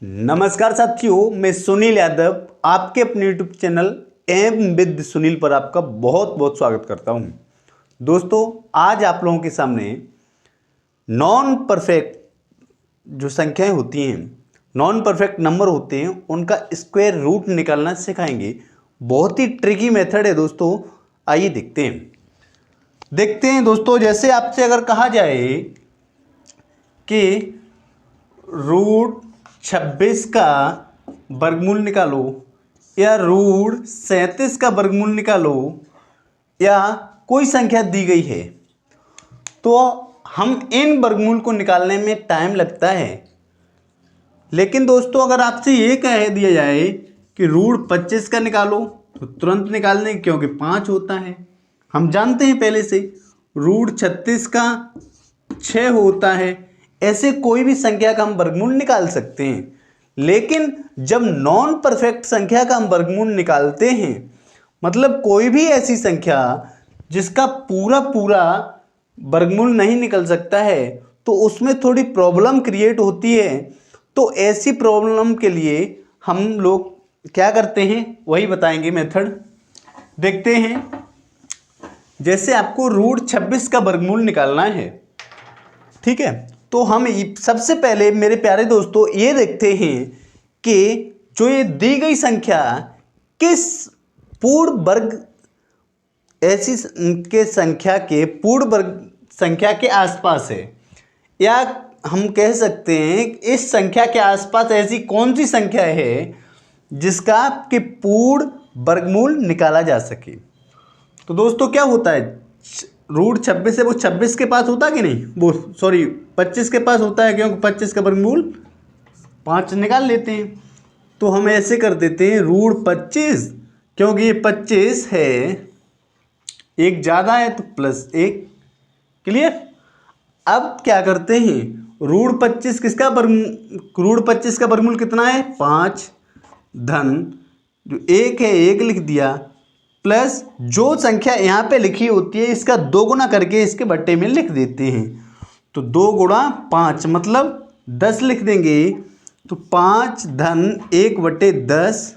नमस्कार साथियों, मैं सुनील यादव आपके अपने YouTube channel M with Sunil पर आपका बहुत बहुत स्वागत करता हूं। दोस्तों, आज आप लोगों के सामने नॉन परफेक्ट जो संख्याएं होती हैं, नॉन परफेक्ट नंबर होते हैं, उनका स्क्वायर रूट निकालना सिखाएंगे। बहुत ही ट्रिकी मेथड है दोस्तों। आइए देखते हैं दोस्तों। जैसे आपसे अगर कहा जाए कि रूट 26 का वर्गमूल निकालो या रूट 37 का वर्गमूल निकालो या कोई संख्या दी गई है, तो हम इन वर्गमूल को निकालने में टाइम लगता है। लेकिन दोस्तों, अगर आपसे ये कह दिया जाए कि रूट 25 का निकालो तो तुरंत निकाल दें, क्योंकि 5 होता है। हम जानते हैं पहले से। रूट 36 का 6 होता है। ऐसे कोई भी संख्या का हम वर्गमूल निकाल सकते हैं। लेकिन जब नॉन परफेक्ट संख्या का हम वर्गमूल निकालते हैं, मतलब कोई भी ऐसी संख्या जिसका पूरा पूरा वर्गमूल नहीं निकल सकता है, तो उसमें थोड़ी प्रॉब्लम क्रिएट होती है। तो ऐसी प्रॉब्लम के लिए हम लोग क्या करते हैं, वही बताएंगे मेथड। देखते हैं। जैसे आपको रूट 26 का वर्गमूल निकालना है, ठीक है, तो हम सबसे पहले मेरे प्यारे दोस्तों ये देखते हैं कि जो ये दी गई संख्या किस पूर्ण वर्ग ऐसी के संख्या के पूर्ण वर्ग संख्या के आसपास है, या हम कह सकते हैं इस संख्या के आसपास ऐसी कौन सी संख्या है जिसका कि पूर्ण वर्गमूल निकाला जा सके। तो दोस्तों क्या होता है, रूट 26 है, वो 26 के पास होता है कि नहीं, वो सॉरी 25 के पास होता है, क्योंकि 25 का वर्गमूल 5 निकाल लेते हैं। तो हम ऐसे कर देते हैं रूट 25, क्योंकि ये 25 है, एक ज़्यादा है तो +1। क्लियर। अब क्या करते हैं, रूट 25 किसका वर्गमूल, रूट 25 का वर्गमूल कितना है, 5 धन जो 1 है 1 लिख दिया, प्लस जो संख्या यहाँ पे लिखी होती है इसका 2 गुना करके इसके बट्टे में लिख देते हैं। तो 2 गुणा 5 मतलब 10 लिख देंगे। तो 5 धन 1/10।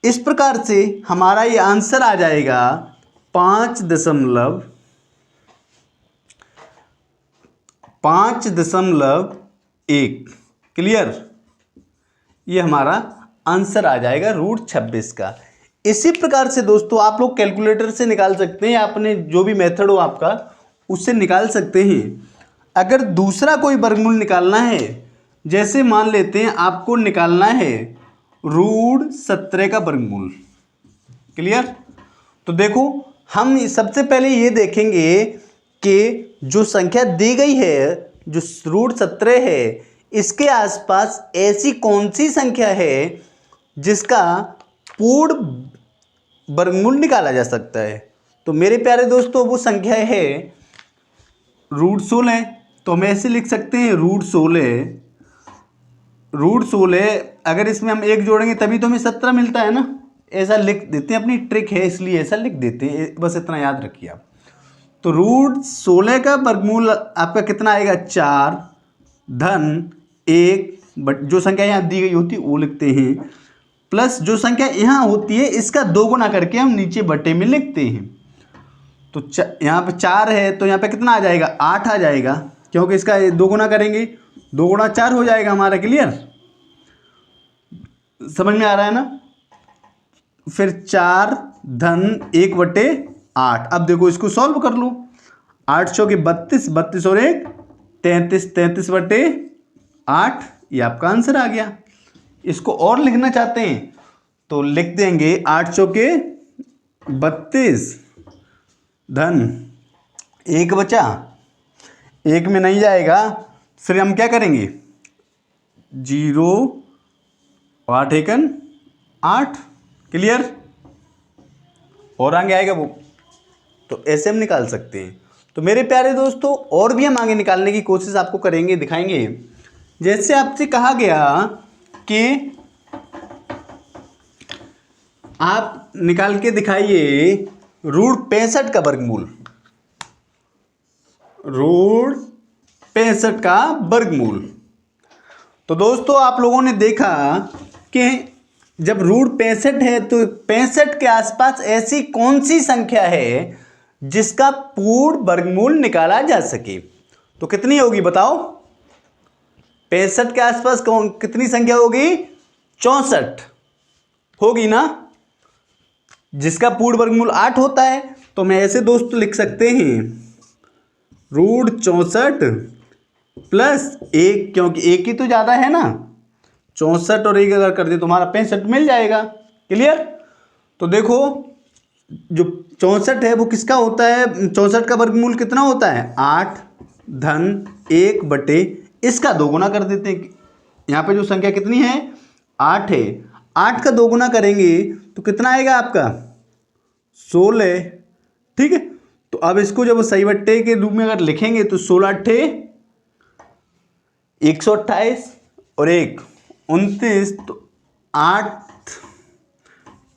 इस प्रकार से हमारा ये आंसर आ जाएगा 5.1। क्लियर। ये हमारा आंसर आ जाएगा रूट 26 का। इसी प्रकार से दोस्तों आप लोग कैलकुलेटर से निकाल सकते हैं, या अपने जो भी मेथड हो आपका उससे निकाल सकते हैं। अगर दूसरा कोई वर्गमूल निकालना है, जैसे मान लेते हैं आपको निकालना है रूट 17 का वर्गमूल। क्लियर। तो देखो, हम सबसे पहले ये देखेंगे कि जो संख्या दी गई है, जो रूट 17 है, इसके आसपास ऐसी कौन सी संख्या है जिसका पूर्ण वर्गमूल निकाला जा सकता है। तो मेरे प्यारे दोस्तों वो संख्या है रूट 16। तो हम ऐसे लिख सकते हैं रूट 16। अगर इसमें हम 1 जोड़ेंगे तभी तो हमें 17 मिलता है ना। ऐसा लिख देते हैं, अपनी ट्रिक है इसलिए ऐसा लिख देते हैं, बस इतना याद रखिए आप। तो रूट 16 का वर्गमूल आपका कितना आएगा, 4 धन 1, बट जो संख्या यहाँ दी गई होती है वो लिखते हैं, प्लस जो संख्या यहाँ होती है इसका 2 गुना करके हम नीचे बट्टे में लिखते हैं। तो यहाँ पे 4 है तो यहाँ पे कितना आ जाएगा, 8 आ जाएगा, क्योंकि इसका 2 गुना करेंगे, 2 गुणा 4 हो जाएगा हमारा। क्लियर। समझ में आ रहा है ना। फिर 4 धन 1/8। अब देखो इसको सॉल्व कर लो। 8 चौके 32, 32 और 1 33, 33/8। ये आपका आंसर आ गया। इसको और लिखना चाहते हैं तो लिख देंगे 8 चौके 32 धन 1 बचा, 1 में नहीं जाएगा, फिर हम क्या करेंगे, 0 8 एकन 8। क्लियर। और आगे आएगा वो, तो ऐसे हम निकाल सकते हैं। तो मेरे प्यारे दोस्तों और भी हम आगे निकालने की कोशिश आपको करेंगे, दिखाएंगे। जैसे आपसे कहा गया कि आप निकाल के दिखाइए रूट 65 का वर्गमूल। रूट 65 का वर्गमूल। तो दोस्तों आप लोगों ने देखा कि जब रूट 65 है तो 65 के आसपास ऐसी कौन सी संख्या है जिसका पूर्ण वर्गमूल निकाला जा सके। तो कितनी होगी बताओ? 65 के आसपास कितनी संख्या होगी? 64 होगी ना, जिसका पूर्ण वर्गमूल 8 होता है। तो मैं ऐसे दोस्त लिख सकते हैं रूट 64 प्लस 1, क्योंकि 1 ही तो ज़्यादा है ना। 64 और 1 अगर कर दे तो हमारा 65 मिल जाएगा। क्लियर? तो देखो जो 64 है वो किसका होता है? 64 का वर्गमूल कितना होता है? 8 धन 1 बटे इसका 2 गुना कर देते हैं। यहाँ पे जो संख्या कितनी है? 8 है। 8 का 2 गुना करेंगे तो कितना आएगा आपका? 16। ठीक है, तो अब इसको जब सही बट्टे के रूप में अगर लिखेंगे तो 16 अट्ठे 128 और 1 29, तो 8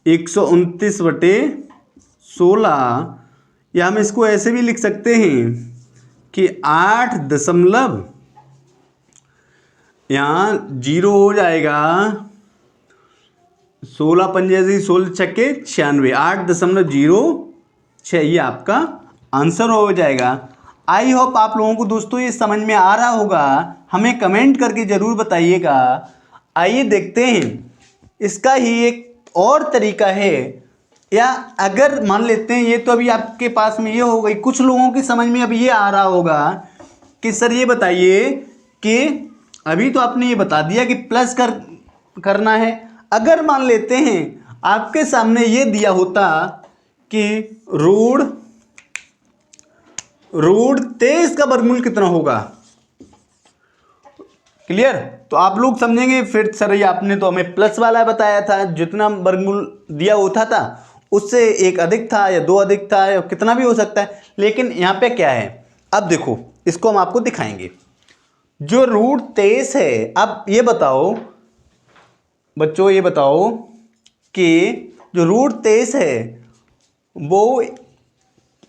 129 बटे 16, या हम इसको ऐसे भी लिख सकते हैं कि 8 दशमलव, यहाँ 0 हो जाएगा, 16 पंजे से 16 छक्के 96, 8.06 ये आपका आंसर हो जाएगा। आई होप आप लोगों को दोस्तों ये समझ में आ रहा होगा। हमें कमेंट करके ज़रूर बताइएगा। आइए देखते हैं, इसका ही एक और तरीका है, या अगर मान लेते हैं ये तो अभी आपके पास में ये हो गई, कुछ लोगों की समझ में अब ये आ रहा होगा कि सर ये बताइए कि अभी तो आपने ये बता दिया कि प्लस करना है। अगर मान लेते हैं आपके सामने ये दिया होता कि रूट 23 का वर्गमूल कितना होगा। क्लियर? तो आप लोग समझेंगे फिर सर ये आपने तो हमें प्लस वाला बताया था, जितना वर्गमूल दिया होता था उससे 1 अधिक था या 2 अधिक था या कितना भी हो सकता है। लेकिन यहाँ पे क्या है, अब देखो इसको हम आपको दिखाएंगे। जो रूट 23 है, अब ये बताओ बच्चों, ये बताओ कि जो रूट 23 है वो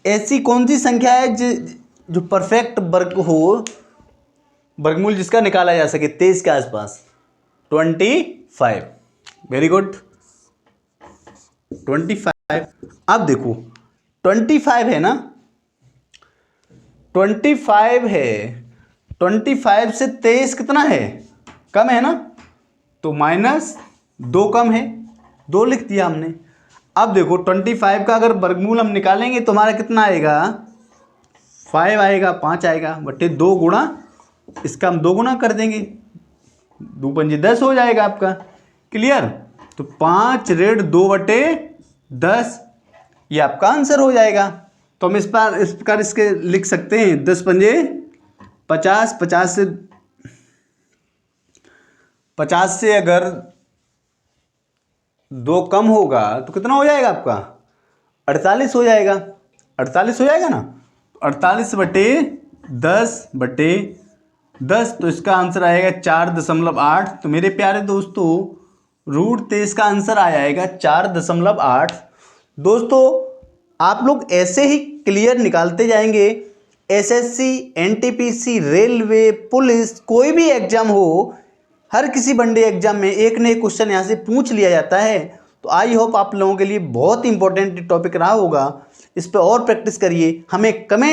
ऐसी कौन सी संख्या है जो परफेक्ट वर्ग हो, वर्गमूल जिसका निकाला जा सके 23 के आसपास? 25। Very good, 25। अब देखो 25 है ना, 25 है, 25 से 23 कितना है? कम है ना, तो -2 कम है, 2 लिख दिया हमने। अब देखो 25 का अगर वर्गमूल हम निकालेंगे तो हमारा कितना आएगा? 5 आएगा, 5 आएगा बटे 2 गुणा इसका हम 2 गुना कर देंगे, 2 पंजे 10 हो जाएगा आपका। क्लियर? तो 5 रेड 2 बटे 10 ये आपका आंसर हो जाएगा। तो हम इस प्रकार इसके लिख सकते हैं 10 पंजे 50, 50 से अगर 2 कम होगा तो कितना हो जाएगा आपका? 48 हो जाएगा। 48 हो जाएगा ना, 48 बटे 10 तो इसका आंसर आएगा 4.8। तो मेरे प्यारे दोस्तों रूट 23 का आंसर आ जाएगा 4.8। दोस्तों आप लोग ऐसे ही क्लियर निकालते जाएंगे। एसएससी, एनटीपीसी, रेलवे, पुलिस, कोई भी एग्जाम हो, हर किसी वनडे एग्जाम में एक न एक क्वेश्चन यहाँ से पूछ लिया जाता है। तो आई होप आप लोगों के लिए बहुत इंपॉर्टेंट टॉपिक रहा होगा। इस पर और प्रैक्टिस करिए, हमें कमेंट